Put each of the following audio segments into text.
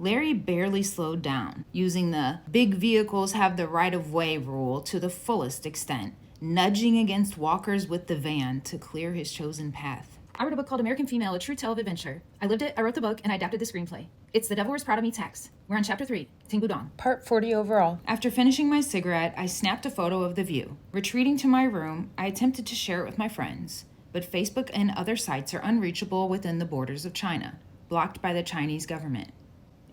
Larry barely slowed down, using the big vehicles have the right of way rule to the fullest extent, nudging against walkers with the van to clear his chosen path. I wrote a book called American Female, A True Tale of Adventure. I lived it, I wrote the book, and I adapted the screenplay. It's The Devil Wears Prada meets Hex. We're on chapter 3, Ting Part 40 overall. After finishing my cigarette, I snapped a photo of the view. Retreating to my room, I attempted to share it with my friends, but Facebook and other sites are unreachable within the borders of China, blocked by the Chinese government.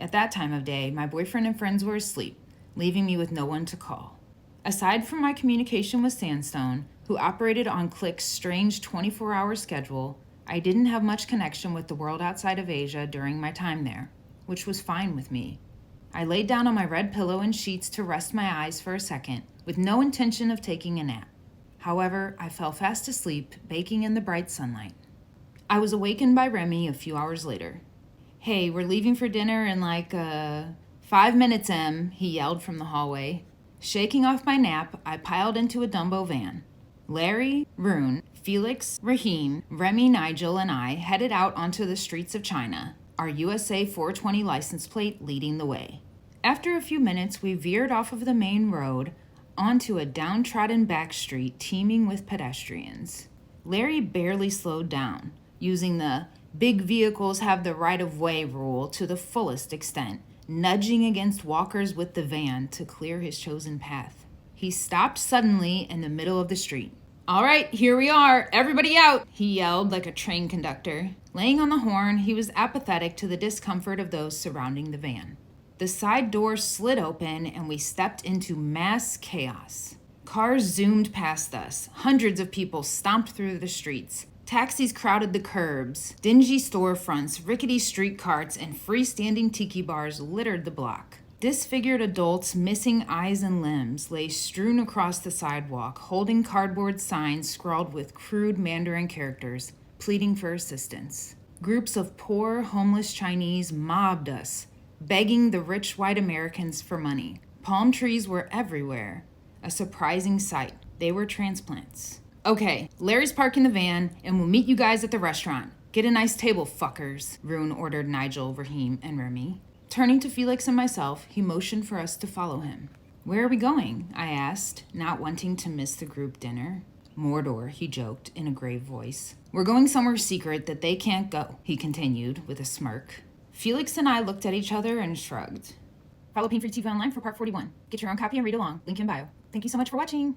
At that time of day, my boyfriend and friends were asleep, leaving me with no one to call. Aside from my communication with Sandstone, who operated on Click's strange 24-hour schedule, I didn't have much connection with the world outside of Asia during my time there, which was fine with me. I laid down on my red pillow and sheets to rest my eyes for a second, with no intention of taking a nap. However, I fell fast asleep, baking in the bright sunlight. I was awakened by Remy a few hours later. "Hey, we're leaving for dinner in 5 minutes, Em," he yelled from the hallway. Shaking off my nap, I piled into a Dumbo van. Larry, Rune, Felix, Raheem, Remy, Nigel, and I headed out onto the streets of China, our USA 420 license plate leading the way. After a few minutes, we veered off of the main road onto a downtrodden back street teeming with pedestrians. Larry barely slowed down, using the big vehicles have the right of way rule to the fullest extent, nudging against walkers with the van to clear his chosen path. He stopped suddenly in the middle of the street. "All right, here we are. Everybody out," he yelled like a train conductor. Laying on the horn, he was apathetic to the discomfort of those surrounding the van. The side door slid open and we stepped into mass chaos. Cars zoomed past us. Hundreds of people stomped through the streets. Taxis crowded the curbs. Dingy storefronts, rickety street carts, and freestanding tiki bars littered the block. Disfigured adults missing eyes and limbs lay strewn across the sidewalk, holding cardboard signs scrawled with crude Mandarin characters, pleading for assistance. Groups of poor, homeless Chinese mobbed us, begging the rich white Americans for money. Palm trees were everywhere. A surprising sight. They were transplants. "Okay, Larry's parking the van, and we'll meet you guys at the restaurant. Get a nice table, fuckers," Rune ordered Nigel, Raheem, and Remy. Turning to Felix and myself, he motioned for us to follow him. "Where are we going?" I asked, not wanting to miss the group dinner. "Mordor," he joked in a grave voice. "We're going somewhere secret that they can't go," he continued with a smirk. Felix and I looked at each other and shrugged. Follow Pain Free TV online for part 41. Get your own copy and read along. Link in bio. Thank you so much for watching.